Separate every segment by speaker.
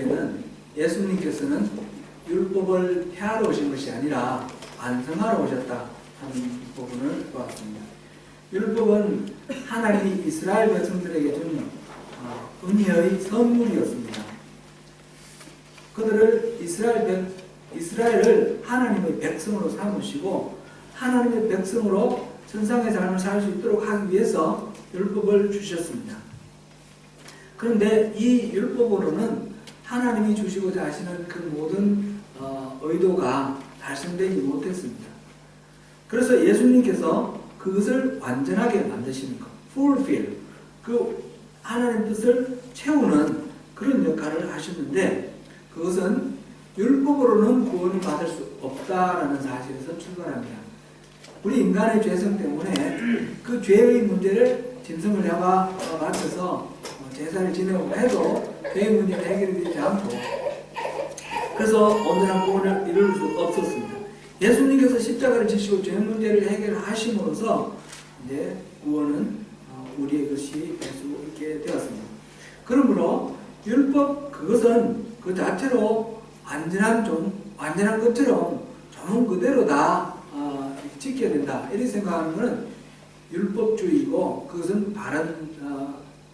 Speaker 1: 5절에는 예수님께서는 율법을 폐하러 오신 것이 아니라 완성하러 오셨다 하는 부분을 보았습니다. 율법은 하나님이 이스라엘 백성들에게 준 은혜의 선물이었습니다. 그들을 이스라엘을 하나님의 백성으로 삼으시고 하나님의 백성으로 천상의 삶을 살 수 있도록 하기 위해서 율법을 주셨습니다. 그런데 이 율법으로는 하나님이 주시고자 하시는 그 모든 의도가 달성되지 못했습니다. 그래서 예수님께서 그것을 완전하게 만드시는 것, fulfill, 그 하나님 뜻을 채우는 그런 역할을 하셨는데 그것은 율법으로는 구원을 받을 수 없다라는 사실에서 출발합니다. 우리 인간의 죄성 때문에 그 죄의 문제를 짐승을 맞춰서 제사를 지내고 해도 죄의 문제가 해결이 되지 않고 그래서 온전한 구원을 이룰 수 없었습니다. 예수님께서 십자가를 지시고 죄 문제를 해결하심으로써 이제 구원은 우리의 것이 될 수 있게 되었습니다. 그러므로 율법 그것은 그 자체로 완전한 것처럼 종 그대로 다 지켜야 된다 이렇게 생각하는 것은 율법주의이고 그것은 바른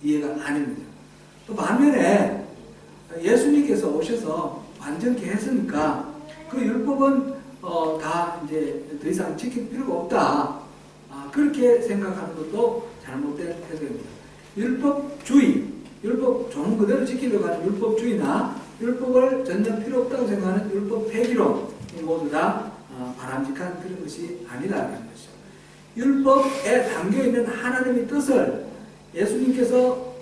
Speaker 1: 이해가 아닙니다. 또 반면에 예수님께서 오셔서 완전케 했으니까 그 율법은 다 이제 더 이상 지킬 필요가 없다. 그렇게 생각하는 것도 잘못된 태도입니다. 율법주의, 율법 종 그대로 지키려고 하는 율법주의나 율법을 전혀 필요 없다고 생각하는 율법 폐기론 모두 다 바람직한 그런 것이 아니라는 것이죠. 율법에 담겨있는 하나님의 뜻을 예수님께서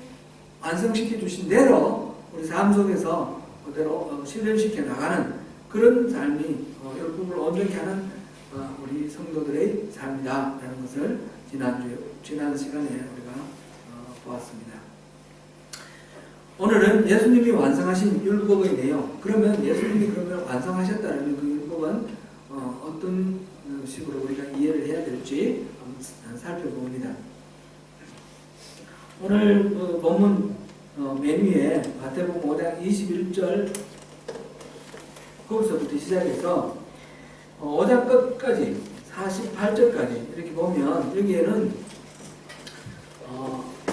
Speaker 1: 완성시켜 주신 대로 우리 삶 속에서 그대로 실현시켜 나가는 그런 삶이 율법을 온전히 하는 우리 성도들의 삶이다라는 것을 지난 시간에 우리가 보았습니다. 오늘은 예수님이 완성하신 율법의 내용, 그러면 예수님이 완성하셨다는 그 율법은 어떤 식으로 우리가 이해를 해야 될지 한번 살펴봅니다. 오늘 본문 맨 위에 마태복음 5장 21절 거기서부터 시작해서 5장 끝까지 48절까지 이렇게 보면 여기에는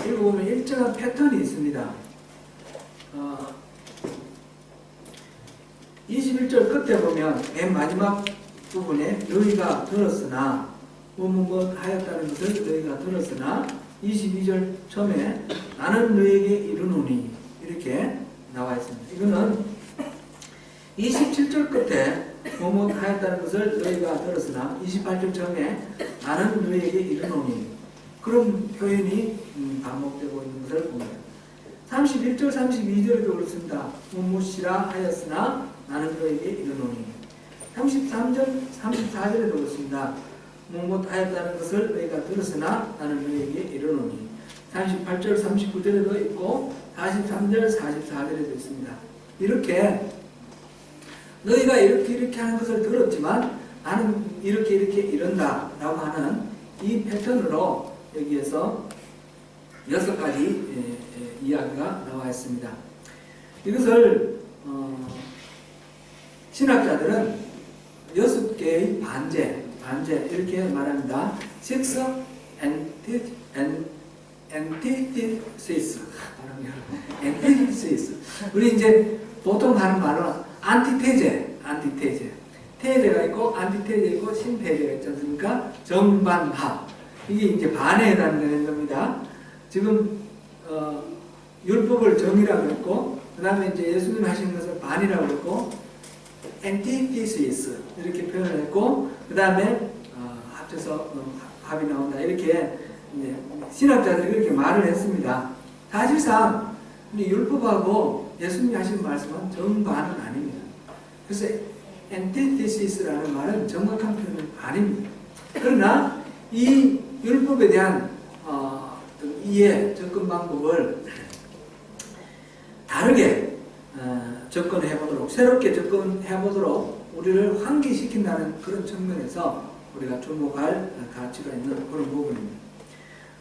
Speaker 1: 읽어보면 일정한 패턴이 있습니다. 21절 끝에 보면 맨 마지막 부분에 너희가 들었으나 무엇 하였다는 것을 너희가 들었으나 22절 처음에 나는 너희에게 이르노니 이렇게 나와 있습니다. 이거는 27절 끝에 무엇 하였다는 것을 너희가 들었으나 28절 처음에 나는 너희에게 이르노니 그런 표현이 반복되고 있는 것을 봅니다. 31절 32절에도 그렇습니다. 무엇이라 하였으나 나는 너희에게 이르노니 33절 34절에도 그렇습니다. 무엇 하였다는 것을 너희가 들었으나 나는 너희에게 이르노니 38절 39절에도 있고 43절 44절에도 있습니다. 이렇게 너희가 이렇게 하는 것을 들었지만 나는 이렇게 이른다 라고 하는 이 패턴으로 여기에서 6가지 이야기가 나와 있습니다. 이것을 신학자들은 6개의 반제 이렇게 말합니다. Six antithesis. 우리 이제 보통 하는 말은 안티테제. 테제가 있고 안티테제 있고 신테제가 있지 않습니까? 정반합. 이게 이제 반에 해당되는 겁니다. 지금 율법을 정이라고 했고 그 다음에 이제 예수님 하신 것을 반이라고 했고 antithesis 이렇게 표현을 했고 그 다음에 합쳐서 합이 나온다 이렇게 이제 신학자들이 그렇게 말을 했습니다. 사실상 우리 율법하고 예수님이 하신 말씀은 정반은 아닙니다. 그래서 antithesis라는 말은 정확한 표현은 아닙니다. 그러나 이 율법에 대한 이해, 접근 방법을 다르게 접근해보도록, 새롭게 접근해보도록 우리를 환기시킨다는 그런 측면에서 우리가 주목할 가치가 있는 그런 부분입니다.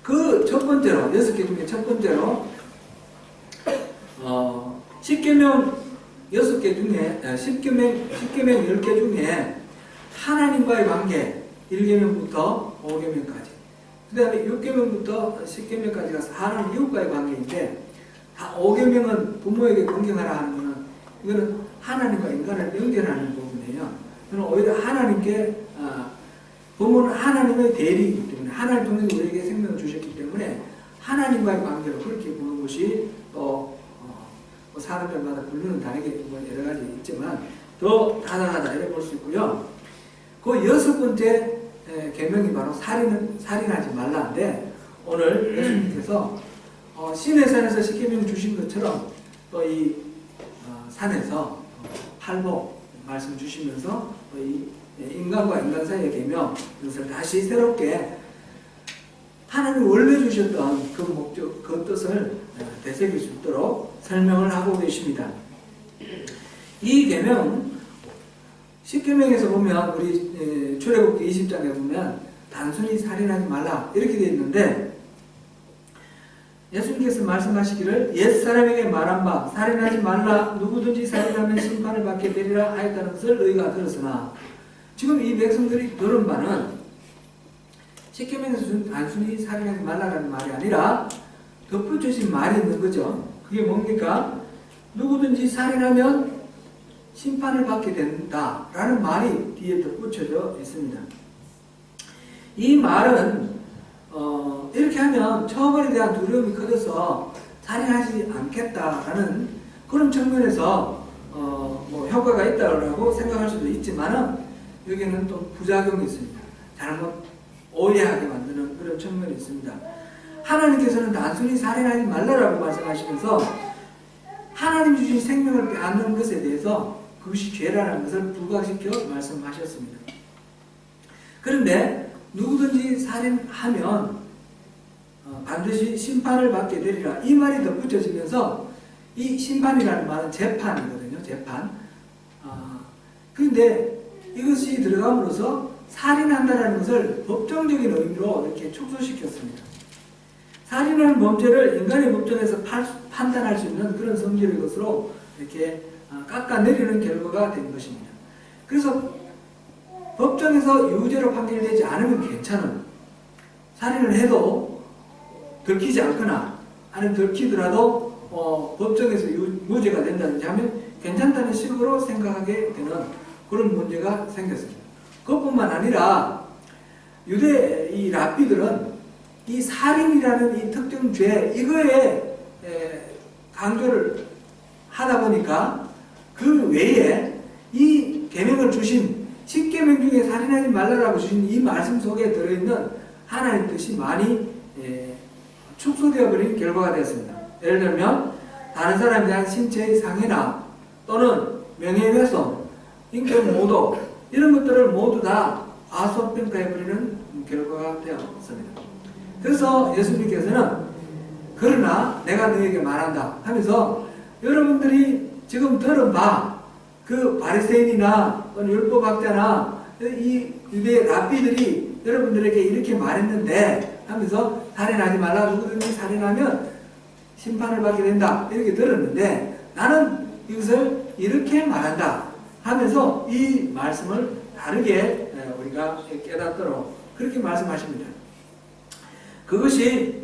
Speaker 1: 그 첫 번째로, 6개 중에 첫 번째로 10계명 6개 중에 10계명 10개 중에 하나님과의 관계 1계명부터 5계명까지, 그 다음에 6계명부터 10계명까지가 하나님 이웃과의 관계인데, 다 5계명은 부모에게 공경하라 하는 거는 이거는 하나님과 인간을 연결하는 부분이에요. 저는 오히려 하나님께 부모는 하나님의 대리이기 때문에 하나님 통해서 우리에게 생명을 주셨기 때문에 하나님과의 관계로 그렇게 보는 것이 또 사람들마다 부르는 다르게 여러 가지 있지만 더 타당하다 이렇게 볼 수 있고요. 그 6번째 계명이 바로 살인하지 말라인데, 오늘 예수님께서 신의 산에서 10계명 주신 것처럼 또 이 산에서 팔복 말씀 주시면서 이 인간과 인간 사이의 계명, 이것을 다시 새롭게 하나님이 원래 주셨던 그 목적, 그 뜻을 되새길 수 있도록 설명을 하고 계십니다. 이 계명 10계명에서 보면 우리 출애굽기 20장에 보면 단순히 살인하지 말라 이렇게 되어 있는데, 예수님께서 말씀하시기를 옛사람에게 말한 바 살인하지 말라 누구든지 살인하면 심판을 받게 되리라 하였다는 것을 너희가 들었으나, 지금 이 백성들이 들은 바는 10계명에서 단순히 살인하지 말라라는 말이 아니라 덧붙여진 말이 있는 거죠. 그게 뭡니까? 누구든지 살인하면 심판을 받게 된다라는 말이 뒤에 덧붙여져 있습니다. 이 말은 이렇게 하면 처벌에 대한 두려움이 커져서 살인하지 않겠다라는 그런 측면에서 뭐 효과가 있다고 생각할 수도 있지만은, 여기는 또 부작용이 있습니다. 잘못 오해하게 만드는 그런 측면이 있습니다. 하나님께서는 단순히 살인하지 말라라고 말씀하시면서 하나님 주신 생명을 빼앗는 것에 대해서 그것이 죄라는 것을 부각시켜 말씀하셨습니다. 그런데 누구든지 살인하면 반드시 심판을 받게 되리라, 이 말이 덧붙여지면서, 이 심판이라는 말은 재판이거든요. 재판. 그런데 이것이 들어감으로써 살인한다는 것을 법정적인 의미로 이렇게 축소시켰습니다. 살인하는 범죄를 인간의 법정에서 판단할 수 있는 그런 성질의 것으로 이렇게 깎아내리는 결과가 된 것입니다. 그래서 법정에서 유죄로 판결되지 않으면 괜찮은, 살인을 해도 들키지 않거나 아니면 들키더라도 법정에서 무죄가 된다든지 하면 괜찮다는 식으로 생각하게 되는 그런 문제가 생겼습니다. 그것뿐만 아니라 유대 이 랍비들은 이 살인이라는 이 특정 죄 이거에 강조를 하다 보니까 그 외에 이 계명을 주신 10계명 중에 살인하지 말라라고 주신 이 말씀 속에 들어있는 하나님 뜻이 많이 축소되어 버린 결과가 되었습니다. 예를 들면 다른 사람에 대한 신체의 상해나 또는 명예훼손, 인격 모독 이런 것들을 모두 다 과소평가해버리는 결과가 되었습니다. 그래서 예수님께서는 그러나 내가 너에게 말한다 하면서, 여러분들이 지금 들은 바 그 바리새인이나 율법학자나 이 유대 랍비들이 여러분들에게 이렇게 말했는데 하면서 살인하지 말라, 누구든지 살인하면 심판을 받게 된다 이렇게 들었는데 나는 이것을 이렇게 말한다 하면서 이 말씀을 다르게 우리가 깨닫도록 그렇게 말씀하십니다. 그것이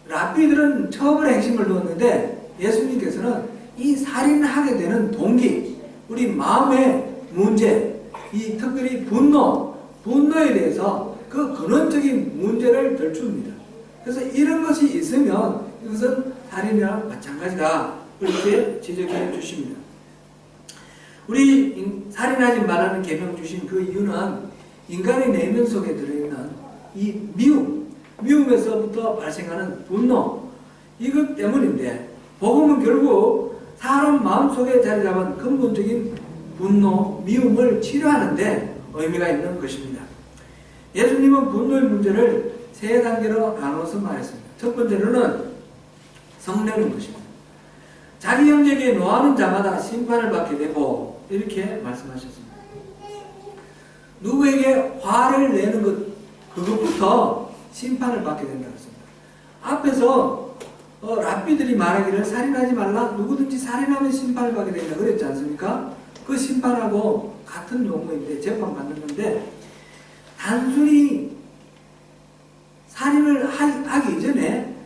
Speaker 1: 랍비들은 처벌의 핵심을 두었는데, 예수님께서는 이 살인하게 되는 동기, 우리 마음의 문제, 이 특별히 분노에 대해서 그 근원적인 문제를 들춥니다. 그래서 이런 것이 있으면 이것은 살인이랑 마찬가지다 그렇게 지적해 주십니다. 우리 살인하지 말라는 계명 주신 그 이유는 인간의 내면 속에 들어있는 이 미움에서부터 발생하는 분노, 이것 때문인데, 복음은 결국 사람 마음속에 자리 잡은 근본적인 분노, 미움을 치료하는데 의미가 있는 것입니다. 예수님은 분노의 문제를 세 단계로 나눠서 말했습니다. 첫 번째로는 성내는 것입니다. 자기 형제에게 노하는 자마다 심판을 받게 되고 이렇게 말씀하셨습니다. 누구에게 화를 내는 것, 그것부터 심판을 받게 된다고 했습니다. 앞에서 랍비들이 말하기를 살인하지 말라, 누구든지 살인하면 심판을 받게 된다 그랬지 않습니까? 그 심판하고 같은 용어인데 재판받는 건데, 단순히 살인을 하기 이전에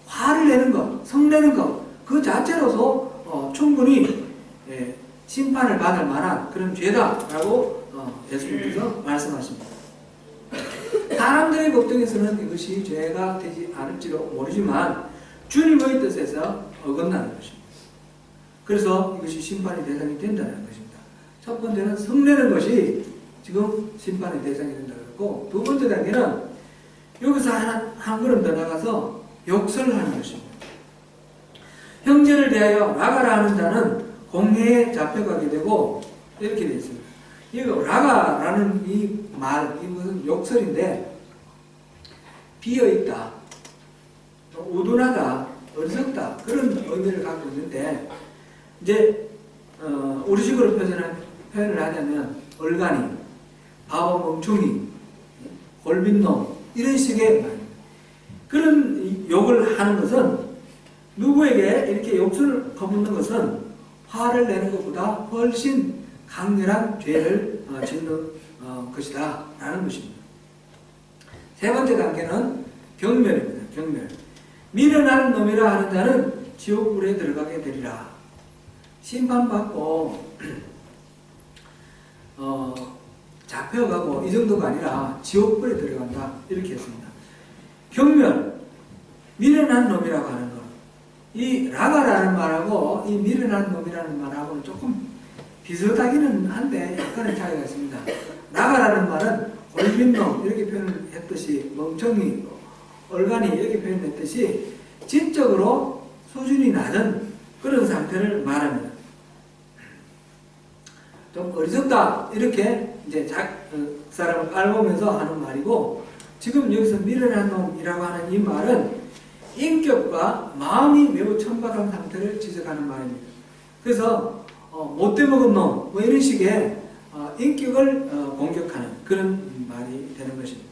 Speaker 1: 화를 내는 것, 성내는 것, 그 자체로서 충분히 심판을 받을 만한 그런 죄다라고 예수님께서 말씀하십니다. 사람들의 걱정에서는 이것이 죄가 되지 않을지도 모르지만 주님의 뜻에서 어긋나는 것입니다. 그래서 이것이 심판의 대상이 된다는 것입니다. 첫 번째는 성내는 것이 지금 심판의 대상이 된다고 했고, 두 번째 단계는 여기서 한 걸음 더 나가서 욕설하는 것입니다. 형제를 대하여 라가라 하는 자는 공회에 잡혀가게 되고, 이렇게 되어 있습니다. 이거 라가라는 이 말, 이것은 욕설인데, 비어있다, 우둔하다, 어리석다, 그런 의미를 갖고 있는데, 이제 우리식으로 표현을 하자면 얼간이, 바보 멍충이, 골빈놈, 이런 식의 말. 그런 욕을 하는 것은, 누구에게 이렇게 욕설을 퍼붓는 것은 화를 내는 것보다 훨씬 강렬한 죄를 짓는 것이다 라는 것입니다. 세 번째 단계는 경멸입니다. 경멸. 미련한 놈이라 하는 자는 지옥불에 들어가게 되리라. 심판받고 잡혀가고 이 정도가 아니라 지옥불에 들어간다 이렇게 했습니다. 경멸, 미련한 놈이라고 하는 것, 이 라가라는 말하고 이 미련한 놈이라는 말하고는 조금 비슷하기는 한데 약간의 차이가 있습니다. 라가라는 말은 골빈놈 이렇게 표현을 했듯이, 멍청이, 얼간이 이렇게 표현했듯이 지적으로 수준이 낮은 그런 상태를 말합니다. 좀 어리석다 이렇게 이제 사람을 깔보면서 하는 말이고, 지금 여기서 미련한 놈이라고 하는 이 말은 인격과 마음이 매우 천박한 상태를 지적하는 말입니다. 그래서 못돼 먹은 놈, 뭐 이런 식의 인격을 공격하는 그런 말이 되는 것입니다.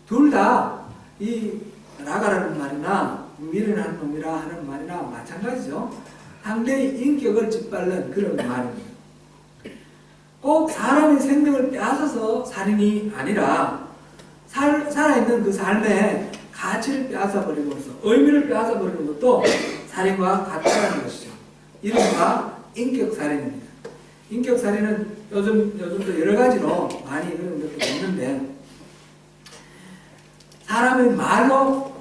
Speaker 1: 둘 다 이 라가라는 말이나 미련한 놈이라 하는 말이나 마찬가지죠. 상대의 인격을 짓밟는 그런 말입니다. 꼭 사람의 생명을 빼앗아서 살인이 아니라 살아있는 그 삶의 가치를 빼앗아버리면서 의미를 빼앗아버리는 것도 살인과 같다는 것이죠. 이른바 인격살인입니다. 인격살인은 요즘도 여러 가지로 많이 그런 것도 있는데, 사람의 말로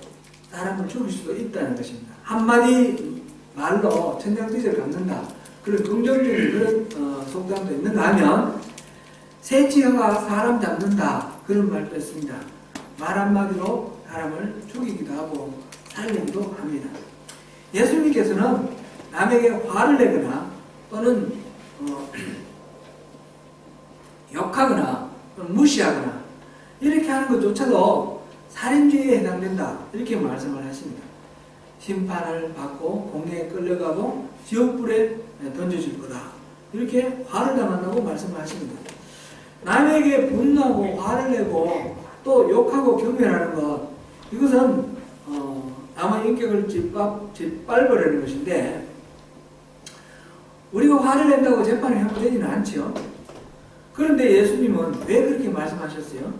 Speaker 1: 사람을 죽일 수도 있다는 것입니다. 한마디 말로 천장빚을 갚는다, 그런 긍정적인 그런 속담도 있는가 하면, 새치어가 사람 잡는다, 그런 말도 있습니다. 말 한마디로 사람을 죽이기도 하고 살리기도 합니다. 예수님께서는 남에게 화를 내거나 또는 욕하거나 무시하거나 이렇게 하는 것조차도 살인죄에 해당된다 이렇게 말씀을 하십니다. 심판을 받고 공회에 끌려가고 지옥불에 던져질 거다 이렇게 화를 당한다고 말씀을 하십니다. 남에게 분노하고 화를 내고 또 욕하고 경멸하는 것, 이것은 남의 인격을 짓밟으려는 것인데, 우리가 화를 낸다고 재판을 해보지는 않죠. 그런데 예수님은 왜 그렇게 말씀하셨어요?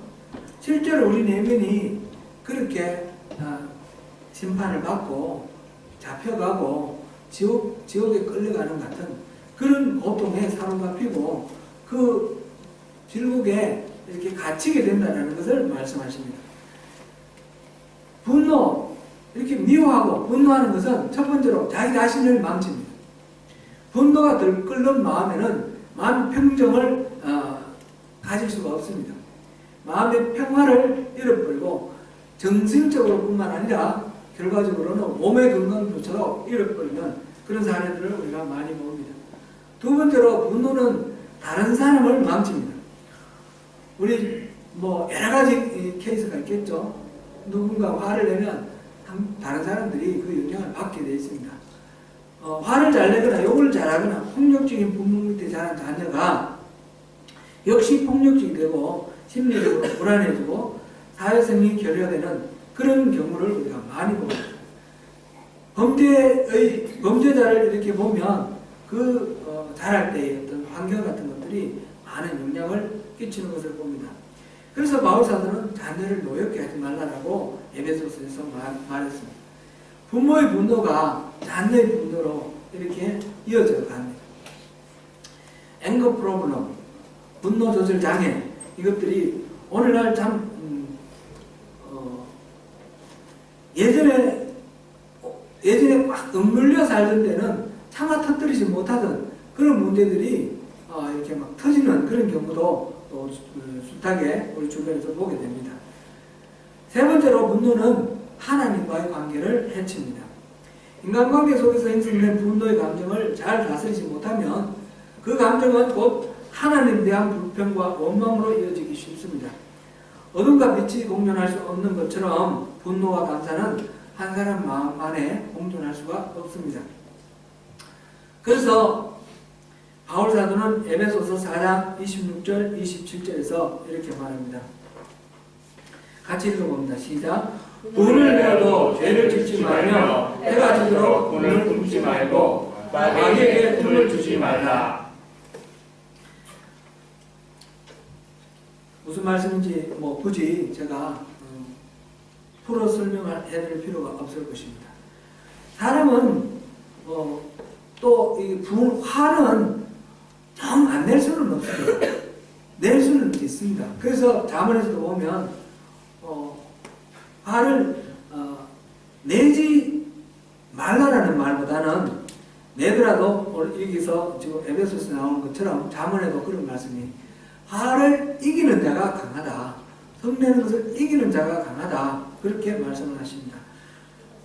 Speaker 1: 실제로 우리 내면이 그렇게 심판을 받고 잡혀가고 지옥에 끌려가는 같은 그런 고통에 사로잡히고 그 질국에 이렇게 갇히게 된다는 것을 말씀하십니다. 분노, 이렇게 미워하고 분노하는 것은 첫 번째로 자기 자신을 망칩니다. 분노가 들끓는 마음에는 마음 평정을 가질 수가 없습니다. 마음의 평화를 잃어버리고 정신적으로 뿐만 아니라 결과적으로는 몸의 건강조차도 잃어버리는 그런 사례들을 우리가 많이 봅니다. 두 번째로 분노는 다른 사람을 망칩니다. 우리 여러 가지 케이스가 있겠죠. 누군가 화를 내면 다른 사람들이 그 영향을 받게 되어 있습니다. 화를 잘 내거나 욕을 잘하거나 폭력적인 부모 밑에 자란 자녀가 역시 폭력적이 되고 심리적으로 불안해지고 사회성이 결여되는 그런 경우를 우리가 많이 봅니다. 범죄자를 이렇게 보면 자랄 때의 어떤 환경 같은 것들이 많은 영향을 끼치는 것을 봅니다. 그래서 바울 사도는 자녀를 노엽게 하지 말라라고 에베소서에서 말했습니다. 부모의 분노가 자녀의 분노로 이렇게 이어져 갑니다. 앵거 프로블럼, 분노 조절 장애, 이것들이 오늘날 참 예전에 막 억눌려 살던 때는 차마 터뜨리지 못하던 그런 문제들이 이렇게 막 터지는 그런 경우도 또 숱하게 우리 주변에서 보게 됩니다. 세 번째로 분노는 하나님과의 관계를 해칩니다. 인간관계 속에서 형성된 분노의 감정을 잘 다스리지 못하면 그 감정은 곧 하나님에 대한 불평과 원망으로 이어지기 쉽습니다. 어둠과 빛이 공존할 수 없는 것처럼 분노와 감사는 한 사람 마음 안에 공존할 수가 없습니다. 그래서 바울 사도는 에베소서 4장 26절 27절에서 이렇게 말합니다. 같이 읽어봅니다. 시작. 분을 내어도 죄를 짓지 말며 해가 지도록 분을 굶지 말고 마귀에게 틈을 주지 말라. 무슨 말씀인지 굳이 제가 풀어 설명해드릴 필요가 없을 것입니다. 사람은 또 이 화는 정 안 낼 수는 없습니다. 낼 수는 있습니다. 그래서 잠언에서도 보면 화를 내지 말라라는 말보다는 내더라도 오늘 여기서 지금 에베소서에 나오는 것처럼 잠언에도 그런 말씀이 화를 이기는 자가 강하다. 성내는 것을 이기는 자가 강하다. 그렇게 말씀을 하십니다.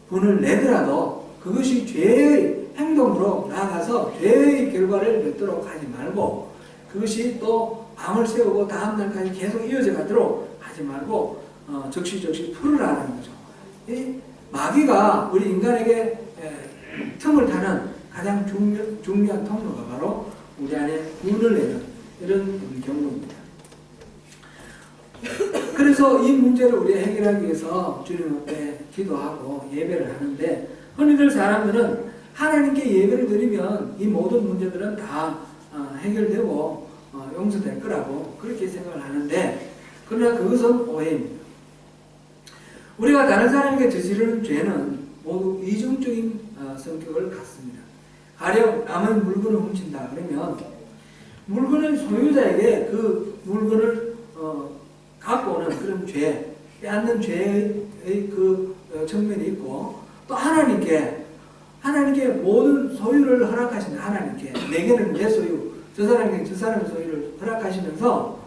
Speaker 1: 분을 내더라도 그것이 죄의 행동으로 나아가서 죄의 결과를 맺도록 하지 말고 그것이 또 밤을 새우고 다음날까지 계속 이어져 가도록 하지 말고 적시적시 풀으라는 거죠. 이 마귀가 우리 인간에게 틈을 타는 가장 중요한 통로가 바로 우리 안에 분을 내는 이런 경우입니다. 그래서 이 문제를 우리가 해결하기 위해서 주님 앞에 기도하고 예배를 하는데 흔히들 사람들은 하나님께 예배를 드리면 이 모든 문제들은 다 해결되고 용서될 거라고 그렇게 생각을 하는데 그러나 그것은 오해입니다. 우리가 다른 사람에게 저지르는 죄는 모두 이중적인 성격을 갖습니다. 가령 남의 물건을 훔친다 그러면 물건의 소유자에게 그 물건을 갖고 오는 그런 죄, 빼앗는 죄의 그 측면이 있고 또 하나님께 모든 소유를 허락하시는 하나님께 내게는 내 소유, 저 사람에게 저 사람의 소유를 허락하시면서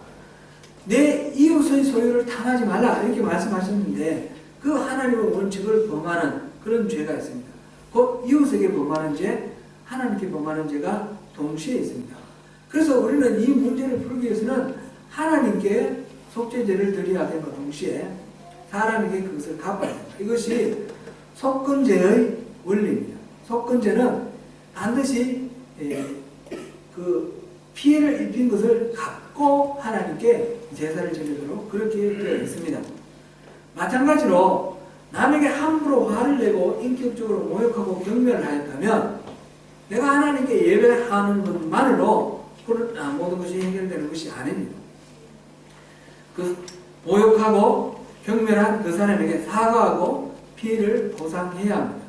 Speaker 1: 내 이웃의 소유를 탐하지 말라 이렇게 말씀하셨는데 그 하나님의 원칙을 범하는 그런 죄가 있습니다. 곧 이웃에게 범하는 죄, 하나님께 범하는 죄가 동시에 있습니다. 그래서 우리는 이 문제를 풀기 위해서는 하나님께 속죄제를 드려야 됨과 동시에 사람에게 그것을 갚아야 됩니다. 이것이 속건제의 원리입니다. 속건제는 반드시 그 피해를 입힌 것을 갚고 하나님께 제사를 지내도록 그렇게 되어 있습니다. 마찬가지로 남에게 함부로 화를 내고 인격적으로 모욕하고 경멸을 하였다면 내가 하나님께 예배하는 것만으로 모든 것이 해결되는 것이 아닙니다. 그 모욕하고 경멸한 그 사람에게 사과하고 피해를 보상해야 합니다.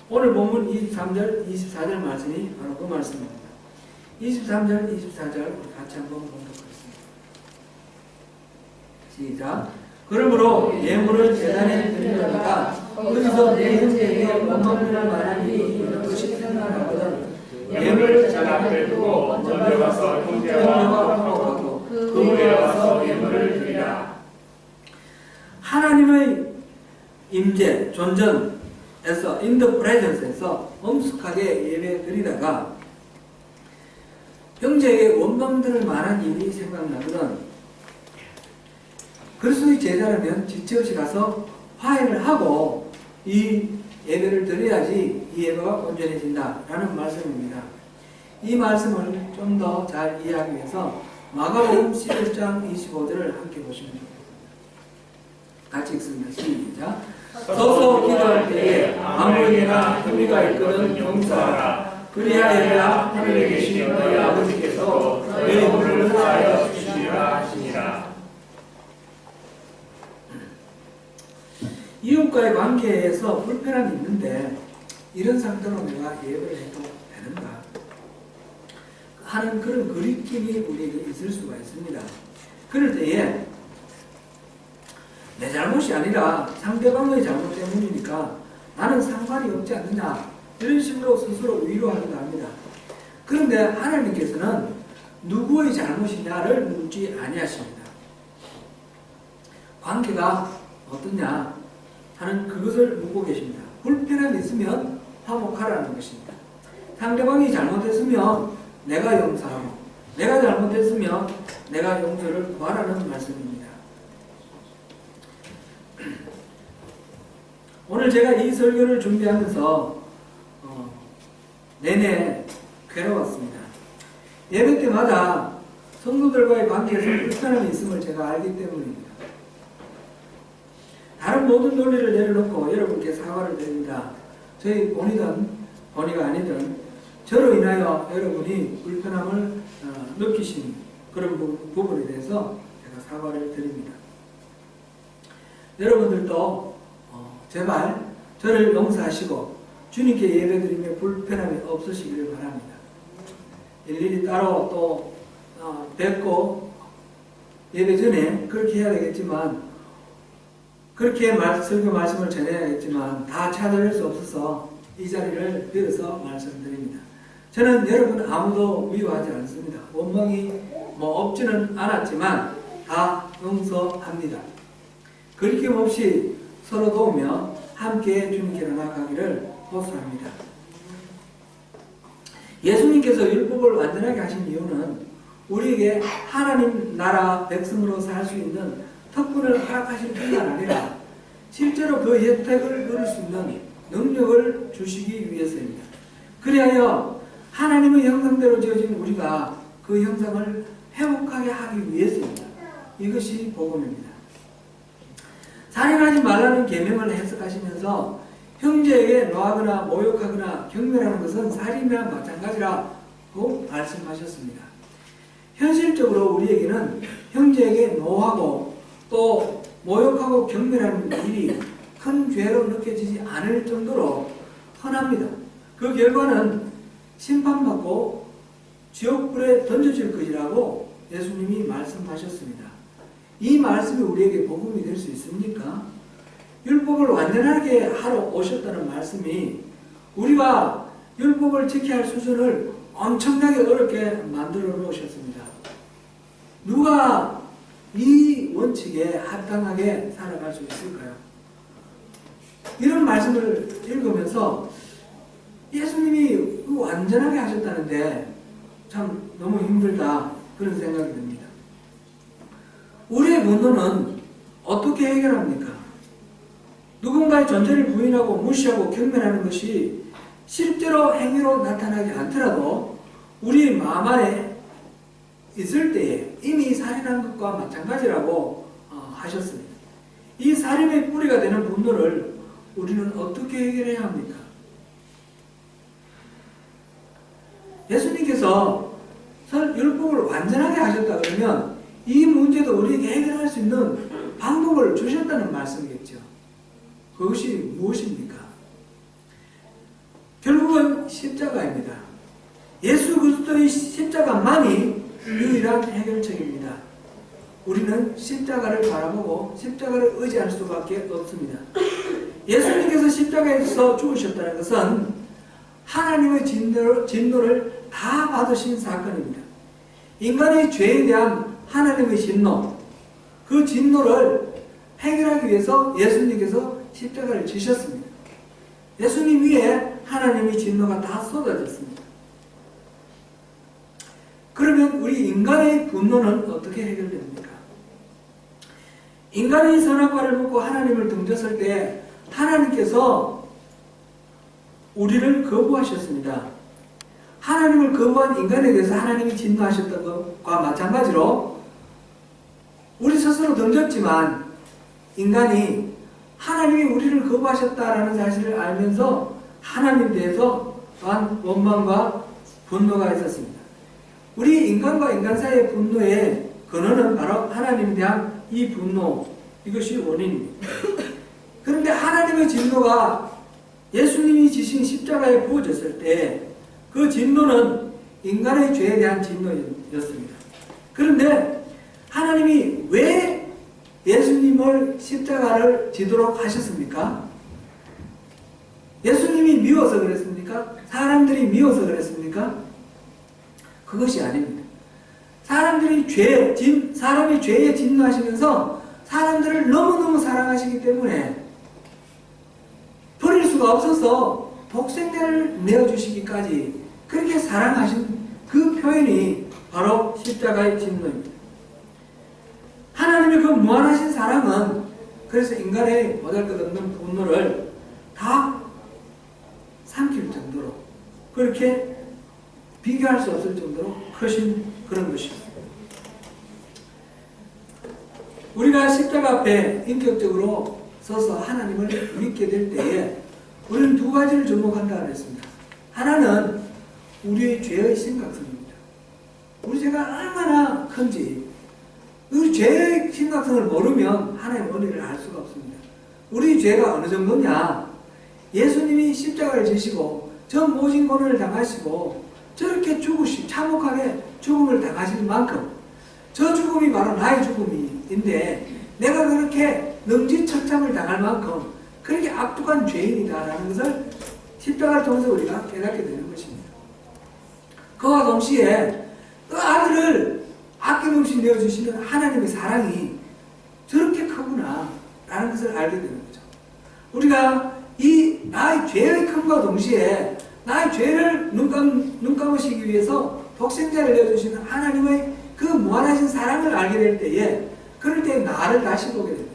Speaker 1: 오늘 본문 23절, 24절 말씀이 바로 그 말씀입니다. 23절, 24절 같이 한번 보도록 하겠습니다. 시작. 그러므로 예물을 제단에 드리려다가 거기서 내 형제에게 원망을 말하니 이런 것이 생각나거든. 예물을 제 앞에 두고 먼저 가서 형제와 화목하고 그 후에 와서 예물을 드리라. 하나님의 임재, 존전에서 in the presence에서 엄숙하게 예배 드리다가 형제에게 원망들을 말한 일이 생각나거든. 그리스도의 제자라면 지체 없이 가서 화해를 하고 이 예배를 드려야지 이 예배가 온전해진다라는 말씀입니다. 이 말씀을 좀 더 잘 이해하기 위해서 마가복음 11장 25절을 함께 보시면 됩니다. 같이 읽습니다. 시작. 서서 기도할 때에 아무 일이나 흠이가 있거든 용서하라. 그리하여야 하늘에 계신 너희 아버지께서 너희 물을 사하여 주시리라 하시니라. 이웃과의 관계에서 불편함이 있는데 이런 상태로 내가 예배를 해도 되는가 하는 그런 그리낌이 우리에게 있을 수가 있습니다. 그럴 때에 내 잘못이 아니라 상대방의 잘못 때문이니까 나는 상관이 없지 않느냐 이런 식으로 스스로 위로하기도 합니다. 그런데 하나님께서는 누구의 잘못이냐를 묻지 아니하십니다. 관계가 어떠냐 하는 그것을 묻고 계십니다. 불편함이 있으면 화목하라는 것입니다. 상대방이 잘못했으면 내가 용서하고 내가 잘못했으면 내가 용서를 구하라는 말씀입니다. 오늘 제가 이 설교를 준비하면서 내내 괴로웠습니다. 예배 때마다 성도들과의 관계에서 불편함이 있음을 제가 알기 때문입니다. 다른 모든 논리를 내려놓고 여러분께 사과를 드립니다. 저희 본이든 본이가 아니든 저로 인하여 여러분이 불편함을 느끼신 그런 부분에 대해서 제가 사과를 드립니다. 여러분들도 제발 저를 용서하시고 주님께 예배드리며 불편함이 없으시기를 바랍니다. 일일이 따로 또 뵙고 예배 전에 그렇게 해야 되겠지만 그렇게 설교 말씀을 전해야겠지만 다 찾아낼 수 없어서 이 자리를 빌어서 말씀드립니다. 저는 여러분 아무도 미워하지 않습니다. 원망이 없지는 않았지만 다 용서합니다. 그리낌 없이 서로 도우며 함께 주님께로 나아가기를 호소합니다. 예수님께서 율법을 완전하게 하신 이유는 우리에게 하나님 나라 백성으로 살 수 있는 특권을 허락하실 뿐만 아니라 실제로 그 혜택을 누릴 수 있는 능력을 주시기 위해서입니다. 그리하여 하나님의 형상대로 지어진 우리가 그 형상을 회복하게 하기 위해서입니다. 이것이 복음입니다. 살인하지 말라는 계명을 해석하시면서 형제에게 노하거나 모욕하거나 경멸하는 것은 살인이나 마찬가지라고 말씀하셨습니다. 현실적으로 우리에게는 형제에게 노하고 또 모욕하고 경멸하는 일이 큰 죄로 느껴지지 않을 정도로 흔합니다. 그 결과는 심판받고 지옥불에 던져질 것이라고 예수님이 말씀하셨습니다. 이 말씀이 우리에게 복음이 될 수 있습니까? 율법을 완전하게 하러 오셨다는 말씀이 우리가 율법을 지켜야 할 수준을 엄청나게 어렵게 만들어 놓으셨습니다. 누가 이 원칙에 합당하게 살아갈 수 있을까요? 이런 말씀을 읽으면서 예수님이 완전하게 하셨다는데 참 너무 힘들다 그런 생각이 듭니다. 우리의 분노는 어떻게 해결합니까? 누군가의 존재를 부인하고 무시하고 경멸하는 것이 실제로 행위로 나타나지 않더라도 우리 마음 안에 있을 때에 이미 살인한 것과 마찬가지라고 하셨습니다. 이 살인의 뿌리가 되는 분노를 우리는 어떻게 해결해야 합니까? 예수님께서 율법을 완전하게 하셨다 그러면 이 문제도 우리에게 해결할 수 있는 방법을 주셨다는 말씀이겠죠. 그것이 무엇입니까? 결국은 십자가입니다. 예수 그리스도의 십자가만이 유일한 해결책입니다. 우리는 십자가를 바라보고 십자가를 의지할 수밖에 없습니다. 예수님께서 십자가에서 죽으셨다는 것은 하나님의 진노를 다 받으신 사건입니다. 인간의 죄에 대한 하나님의 진노, 그 진노를 해결하기 위해서 예수님께서 십자가를 지셨습니다. 예수님 위에 하나님의 진노가 다 쏟아졌습니다. 그러면 우리 인간의 분노는 어떻게 해결됩니까? 인간이 선악과를 먹고 하나님을 등졌을 때 하나님께서 우리를 거부하셨습니다. 하나님을 거부한 인간에 대해서 하나님이 진노하셨던 것과 마찬가지로 우리 스스로 등졌지만 인간이 하나님이 우리를 거부하셨다라는 사실을 알면서 하나님에 대해서 또한 원망과 분노가 있었습니다. 우리 인간과 인간 사이의 분노의 근원은 바로 하나님에 대한 이 분노, 이것이 원인입니다. 그런데 하나님의 진노가 예수님이 지신 십자가에 부어졌을 때 그 진노는 인간의 죄에 대한 진노였습니다. 그런데 하나님이 왜 예수님을 십자가를 지도록 하셨습니까? 예수님이 미워서 그랬습니까? 사람들이 미워서 그랬습니까? 그것이 아닙니다. 사람이 죄에 진노하시면서 사람들을 너무너무 사랑하시기 때문에 버릴 수가 없어서 독생자를 내어주시기까지 그렇게 사랑하신 그 표현이 바로 십자가의 진노입니다. 하나님의 그 무한하신 사랑은 그래서 인간의 보잘것없는 분노를 다 삼킬 정도로 그렇게 비교할 수 없을 정도로 크신 그런 것입니다. 우리가 십자가 앞에 인격적으로 서서 하나님을 믿게 될 때에 우리는 두 가지를 주목한다고 했습니다. 하나는 우리의 죄의 심각성입니다. 우리 죄가 얼마나 큰지 그 죄의 심각성을 모르면 하나님의 은혜를 알 수가 없습니다. 우리 죄가 어느 정도냐? 예수님이 십자가를 지시고 저 모진 고난을 당하시고 저렇게 참혹하게 죽음을 당하실 만큼 저 죽음이 바로 나의 죽음인데 내가 그렇게 능지처참을 당할 만큼 그렇게 악독한 죄인이다라는 것을 십자가를 통해서 우리가 깨닫게 되는 것입니다. 그와 동시에 그 아들을 아낌없이 내어주시는 하나님의 사랑이 저렇게 크구나 라는 것을 알게 되는 거죠. 우리가 이 나의 죄의 큼과 동시에 나의 죄를 눈 감으시기 위해서 독생자를 내어주시는 하나님의 그 무한하신 사랑을 알게 될 때에 그럴 때 나를 다시 보게 됩니다.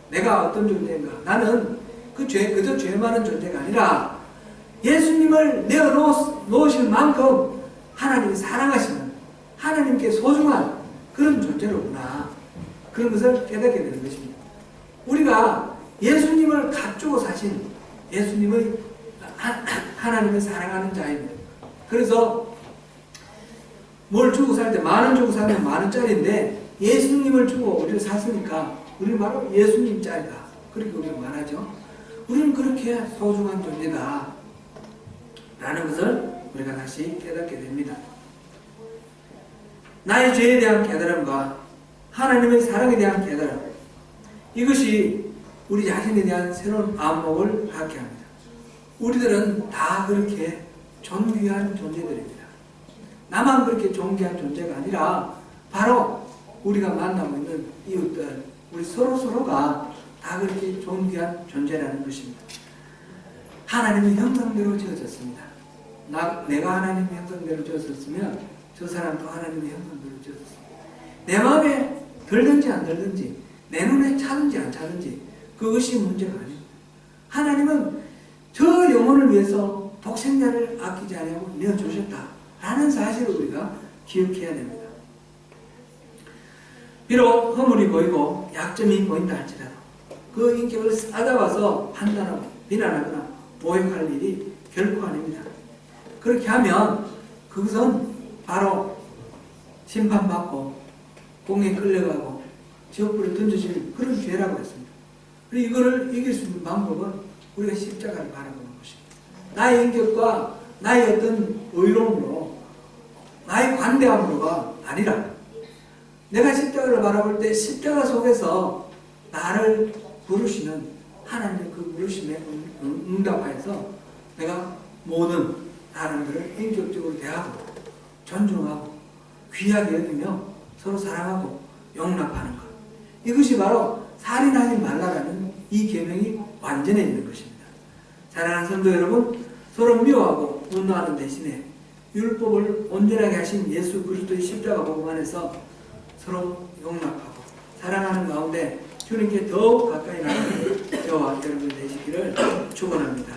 Speaker 1: 내가 어떤 존재인가? 나는 그저 죄 많은 존재가 아니라 예수님을 내어놓으실 만큼 하나님이 사랑하시는 하나님께 소중한 그런 존재로구나. 그런 것을 깨닫게 되는 것입니다. 우리가 예수님을 갖추고 사신 예수님의 하나님을 사랑하는 자입니다. 그래서 뭘 주고 살 때 만원 주고 사면 만원짜리인데 예수님을 주고 우리를 샀으니까 우리는 바로 예수님 짤이다. 그렇게 우리가 말하죠. 우리는 그렇게 소중한 존재다. 라는 것을 우리가 다시 깨닫게 됩니다. 나의 죄에 대한 깨달음과 하나님의 사랑에 대한 깨달음, 이것이 우리 자신에 대한 새로운 안목을 갖게 합니다. 우리들은 다 그렇게 존귀한 존재들입니다. 나만 그렇게 존귀한 존재가 아니라 바로 우리가 만나고 있는 이웃들, 우리 서로가 다 그렇게 존귀한 존재라는 것입니다. 하나님의 형상대로 지어졌습니다. 내가 하나님의 형상대로 지어졌으면 저 사람도 하나님의 형상대로 지어졌습니다. 내 마음에 들든지 안 들든지 내 눈에 차든지 안 차든지 그것이 문제가 아닙니다. 하나님은 저 영혼을 위해서 독생자를 아끼지 않으려고 내어주셨다라는 사실을 우리가 기억해야 됩니다. 비록 허물이 보이고 약점이 보인다 할지라도 그 인격을 싸잡아서 판단하고 비난하거나 모욕할 일이 결코 아닙니다. 그렇게 하면 그것은 바로 심판받고 공에 끌려가고 지옥불에 던져질 그런 죄라고 했습니다. 그리고 이거를 이길 수 있는 방법은 우리가 십자가를 바라보는 것입니다. 나의 인격과 나의 어떤 의로움으로 나의 관대함으로가 아니라 내가 십자가를 바라볼 때 십자가 속에서 나를 부르시는 하나님의 그 부르심에 응답하여서 내가 모든 사람들을 인격적으로 대하고 존중하고 귀하게 여기며 서로 사랑하고 용납하는 것, 이것이 바로 살인하지 말라라는 이 계명이 완전해지는 것입니다. 사랑하는 성도 여러분, 서로 미워하고 분노하는 대신에 율법을 온전하게 하신 예수 그리스도의 십자가 복음 안에서 서로 용납하고 사랑하는 가운데 주님께 더욱 가까이 나가는 저와 여러분 되시기를 축원합니다.